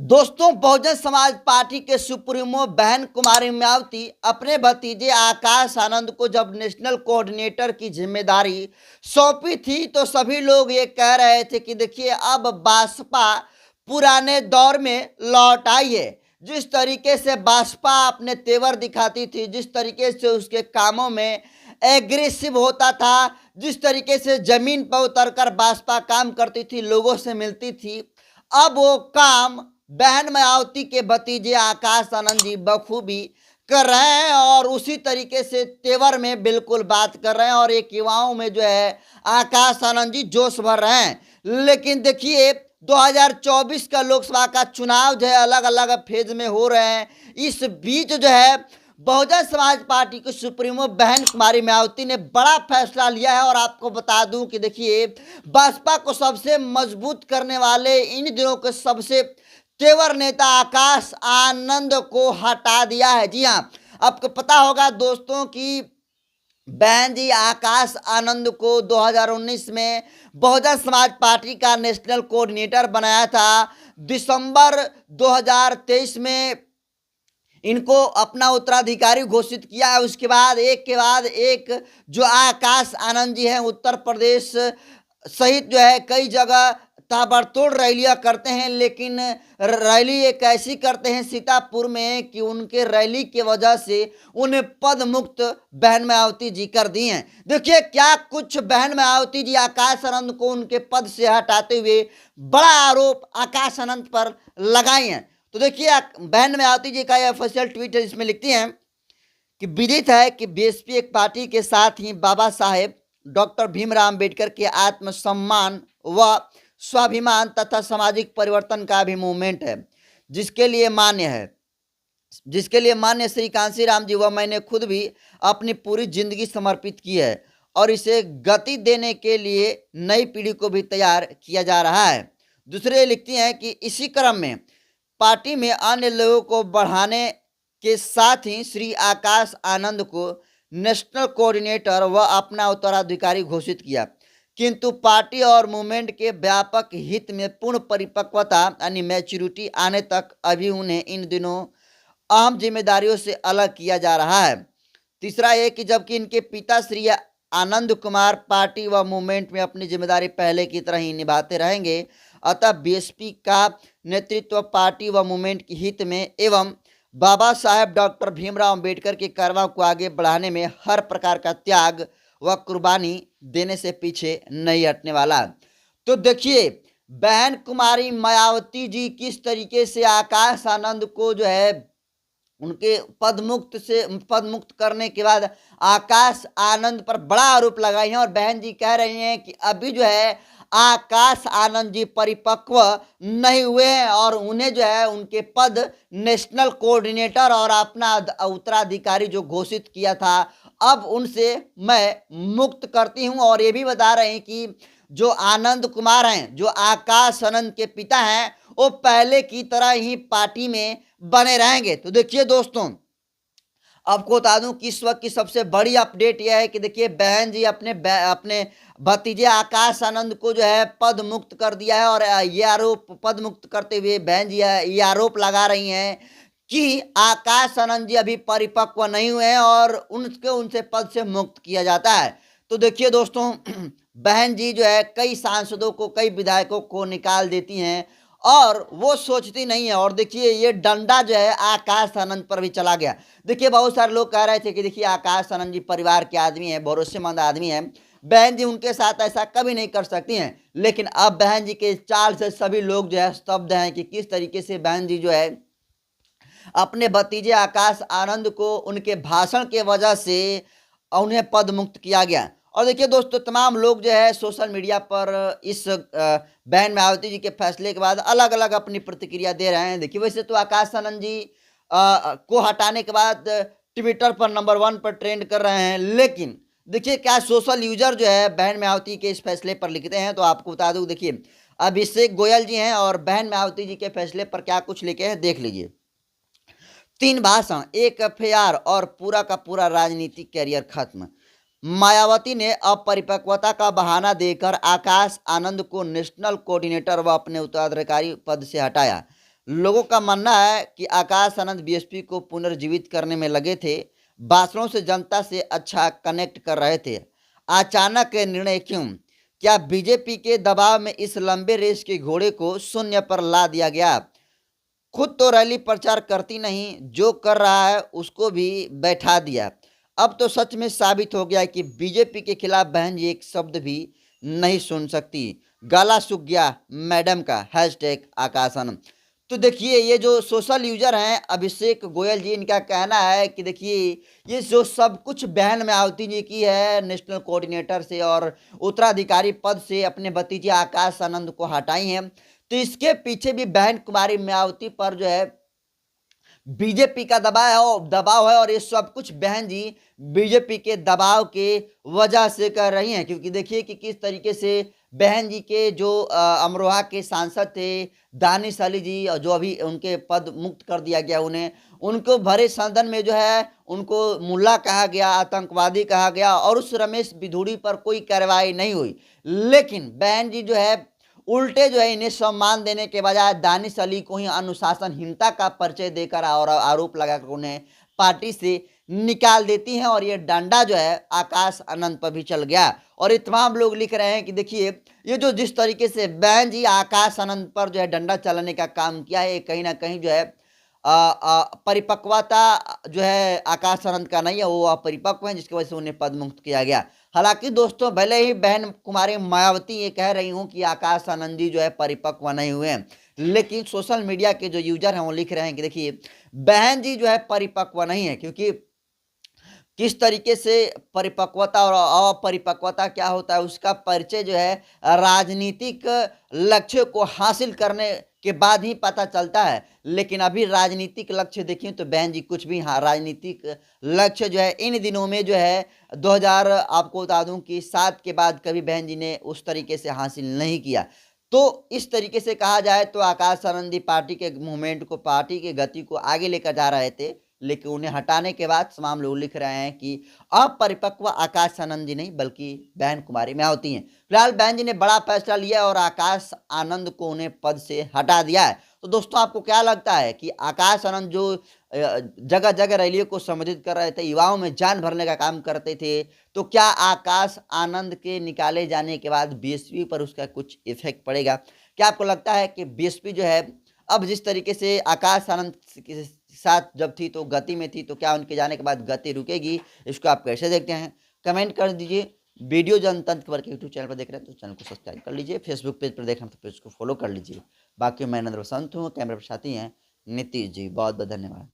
दोस्तों, बहुजन समाज पार्टी के सुप्रीमो बहन कुमारी मायावती अपने भतीजे आकाश आनंद को जब नेशनल कोऑर्डिनेटर की जिम्मेदारी सौंपी थी तो सभी लोग ये कह रहे थे कि देखिए अब बासपा पुराने दौर में लौट आई है। जिस तरीके से बासपा अपने तेवर दिखाती थी, जिस तरीके से उसके कामों में एग्रेसिव होता था, जिस तरीके से जमीन पर उतरकर बासपा काम करती थी, लोगों से मिलती थी, अब वो काम बहन मायावती के भतीजे आकाश आनंद जी बखूबी कर रहे हैं और उसी तरीके से तेवर में बिल्कुल बात कर रहे हैं और एक युवाओं में जो है आकाश आनंद जी जोश भर रहे हैं। लेकिन देखिए 2024 का लोकसभा का चुनाव जो है अलग अलग फेज में हो रहे हैं। इस बीच जो है बहुजन समाज पार्टी के सुप्रीमो बहन कुमारी मायावती ने बड़ा फैसला लिया है और आपको बता दूं कि देखिए बसपा को सबसे मजबूत करने वाले इन दिनों के सबसे तेवर नेता आकाश आनंद को हटा दिया है। जी हाँ, आपको पता होगा दोस्तों कि बहन जी आकाश आनंद को 2019 में बहुजन समाज पार्टी का नेशनल कोऑर्डिनेटर बनाया था। दिसंबर 2023 में इनको अपना उत्तराधिकारी घोषित किया है। उसके बाद एक जो आकाश आनंद जी हैं उत्तर प्रदेश सहित जो है कई जगह ताबड़तोड़ रैलियां करते हैं, लेकिन रैली एक ऐसी करते हैं सीतापुर में कि उनके रैली की वजह से उन्हें पद मुक्त बहन मायावती जी कर दी हैं। देखिए क्या कुछ बहन मायावती जी आकाश आनंद को उनके पद से हटाते हुए बड़ा आरोप आकाश आनंद पर लगाई हैं। तो देखिए बहन मायावती जी का यह ऑफिशियल ट्वीट है, जिसमें लिखती हैं कि विदित है कि बीएसपी एक पार्टी के साथ ही बाबा साहेब डॉक्टर भीमराव अम्बेडकर के आत्मसम्मान व स्वाभिमान तथा सामाजिक परिवर्तन का भी मूवमेंट है, जिसके लिए मान्य श्री कांशीराम जी व मैंने खुद भी अपनी पूरी जिंदगी समर्पित की है और इसे गति देने के लिए नई पीढ़ी को भी तैयार किया जा रहा है। दूसरे लिखती हैं कि इसी क्रम में पार्टी में अन्य लोगों को बढ़ाने के साथ ही श्री आकाश आनंद को नेशनल कोऑर्डिनेटर व अपना उत्तराधिकारी घोषित किया, किंतु पार्टी और मूवमेंट के व्यापक हित में पूर्ण परिपक्वता यानी मैच्योरिटी आने तक अभी उन्हें इन दिनों अहम जिम्मेदारियों से अलग किया जा रहा है। तीसरा ये कि जबकि इनके पिता श्री आनंद कुमार पार्टी व मूवमेंट में अपनी जिम्मेदारी पहले की तरह ही निभाते रहेंगे, अतः बीएसपी का नेतृत्व पार्टी व मूवमेंट के हित में एवं बाबा साहेब डॉक्टर भीमराव अम्बेडकर के कार्यों को आगे बढ़ाने में हर प्रकार का त्याग व कुर्बानी देने से पीछे नहीं हटने वाला। तो देखिए बहन कुमारी मायावती जी किस तरीके से आकाश आनंद को जो है उनके पद मुक्त करने के बाद आकाश आनंद पर बड़ा आरोप लगाई हैं और बहन जी कह रही हैं कि अभी जो है आकाश आनंद जी परिपक्व नहीं हुए हैं और उन्हें जो है उनके पद नेशनल कोऑर्डिनेटर और अपना उत्तराधिकारी जो घोषित किया था अब उनसे मैं मुक्त करती हूं। और ये भी बता रहे हैं कि जो आनंद कुमार हैं, जो आकाश आनंद के पिता हैं, वो पहले की तरह ही पार्टी में बने रहेंगे। तो देखिए दोस्तों, आपको बता दूं कि इस वक्त की सबसे बड़ी अपडेट यह है कि देखिए बहन जी अपने भतीजे आकाश आनंद को जो है पद मुक्त कर दिया है और ये आरोप पद मुक्त करते हुए बहन जी ये आरोप लगा रही हैं कि आकाश आनंद जी अभी परिपक्व नहीं हुए हैं और उनसे पद से मुक्त किया जाता है। तो देखिए दोस्तों बहन जी जो है कई सांसदों को, कई विधायकों को निकाल देती हैं और वो सोचती नहीं है। और देखिए ये डंडा जो है आकाश आनंद पर भी चला गया। देखिए बहुत सारे लोग कह रहे थे कि देखिए आकाश आनंद जी परिवार के आदमी हैं, भरोसेमंद आदमी हैं, बहन जी उनके साथ ऐसा कभी नहीं कर सकती हैं। लेकिन अब बहन जी के चाल से सभी लोग जो है स्तब्ध हैं कि किस तरीके से बहन जी जो है अपने भतीजे आकाश आनंद को उनके भाषण के वजह से उन्हें पद मुक्त किया गया। और देखिए दोस्तों तमाम लोग जो है सोशल मीडिया पर इस बहन मायावती जी के फैसले के बाद अलग अलग अपनी प्रतिक्रिया दे रहे हैं। देखिए वैसे तो आकाश आनंद जी को हटाने के बाद ट्विटर पर नंबर 1 पर ट्रेंड कर रहे हैं, लेकिन देखिए क्या सोशल यूजर जो है बहन मायावती के इस फैसले पर लिखते हैं। तो आपको बता दूं, देखिए अभिषेक गोयल जी हैं और बहन मायावती जी के फैसले पर क्या कुछ लिखे हैं, देख लीजिए। 3 भाषण, 1 एफआईआर और पूरा का पूरा राजनीतिक कैरियर खत्म। मायावती ने अपरिपक्वता का बहाना देकर आकाश आनंद को नेशनल कोऑर्डिनेटर व अपने उत्तराधिकारी पद से हटाया। लोगों का मानना है कि आकाश आनंद बीएसपी को पुनर्जीवित करने में लगे थे, भाषणों से जनता से अच्छा कनेक्ट कर रहे थे। अचानक ये निर्णय क्यों? क्या बीजेपी के दबाव में इस लंबे रेस के घोड़े को शून्य पर ला दिया गया? खुद तो रैली प्रचार करती नहीं, जो कर रहा है उसको भी बैठा दिया। अब तो सच में साबित हो गया है कि बीजेपी के खिलाफ बहन जी एक शब्द भी नहीं सुन सकती। गला सूख गया मैडम का, हैशटैग आकाश आनंद। तो देखिए, ये जो सोशल यूजर हैं अभिषेक गोयल जी, इनका कहना है कि देखिए, ये जो सब कुछ बहन मायावती जी की है, नेशनल कोऑर्डिनेटर से और उत्तराधिकारी पद से अपने भतीजे आकाश आनंद को हटाई हैं, तो इसके पीछे भी बहन कुमारी मायावती पर जो है बीजेपी का दबाव है और ये सब कुछ बहन जी बीजेपी के दबाव के वजह से कर रही हैं। क्योंकि देखिए कि किस तरीके से बहन जी के जो अमरोहा के सांसद थे दानिश अली जी, और जो अभी उनके पद मुक्त कर दिया गया उन्हें, उनको भरे सदन में जो है उनको मुल्ला कहा गया, आतंकवादी कहा गया और उस रमेश बिधूड़ी पर कोई कार्रवाई नहीं हुई। लेकिन बहन जी जो है उल्टे जो है इन्हें सम्मान देने के बजाय दानिश अली को ही अनुशासनहीनता का परिचय देकर और आरोप लगाकर उन्हें पार्टी से निकाल देती हैं, और ये डंडा जो है आकाश आनंद पर भी चल गया। और ये तमाम लोग लिख रहे हैं कि देखिए, ये जो जिस तरीके से बहन जी आकाश आनंद पर जो है डंडा चलाने का काम किया है, कहीं ना कहीं जो है परिपक्वता जो है आकाश आनंद का नहीं है, वो अपरिपक्व है, जिसकी वजह से उन्हें पद मुक्त किया गया। हालांकि दोस्तों, भले ही बहन कुमारी मायावती ये कह रही हूँ कि आकाश आनंद जी जो है परिपक्व नहीं हुए हैं, लेकिन सोशल मीडिया के जो यूजर हैं वो लिख रहे हैं कि देखिए, बहन जी जो है परिपक्व नहीं है। क्योंकि किस तरीके से परिपक्वता और अपरिपक्वता क्या होता है उसका परिचय जो है राजनीतिक लक्ष्य को हासिल करने के बाद ही पता चलता है। लेकिन अभी राजनीतिक लक्ष्य देखें तो बहन जी कुछ भी, हाँ, राजनीतिक लक्ष्य जो है इन दिनों में जो है 2000, आपको बता दूं कि 7 के बाद कभी बहन जी ने उस तरीके से हासिल नहीं किया। तो इस तरीके से कहा जाए तो आकाश आनंदी पार्टी के मूवमेंट को, पार्टी की गति को आगे लेकर जा रहे थे, लेकिन उन्हें हटाने के बाद तमाम लोग लिख रहे हैं कि अपरिपक्व आकाश आनंद जी नहीं बल्कि बहन कुमारी मायावती हैं। फिलहाल बहन जी ने बड़ा फैसला लिया और आकाश आनंद को उन्हें पद से हटा दिया है। तो दोस्तों, आपको क्या लगता है कि आकाश आनंद जो जगह जगह रैलियों को संबोधित कर रहे थे, युवाओं में जान भरने का काम करते थे, तो क्या आकाश आनंद के निकाले जाने के बाद बीएसपी पर उसका कुछ इफेक्ट पड़ेगा? क्या आपको लगता है कि बीएसपी जो है अब जिस तरीके से आकाश आनंद के साथ जब थी तो गति में थी, तो क्या उनके जाने के बाद गति रुकेगी? इसको आप कैसे देखते हैं? कमेंट कर दीजिए। वीडियो जनतंत्र वर्ग यूट्यूब चैनल पर देख रहे हैं तो चैनल को सब्सक्राइब कर लीजिए। फेसबुक पेज पर देख रहे हैं तो पेज को फॉलो कर लीजिए। बाकी मैं नरेंद्र बसंत हूँ, कैमरे पर साथी हैं नीतीश जी। बहुत बहुत धन्यवाद।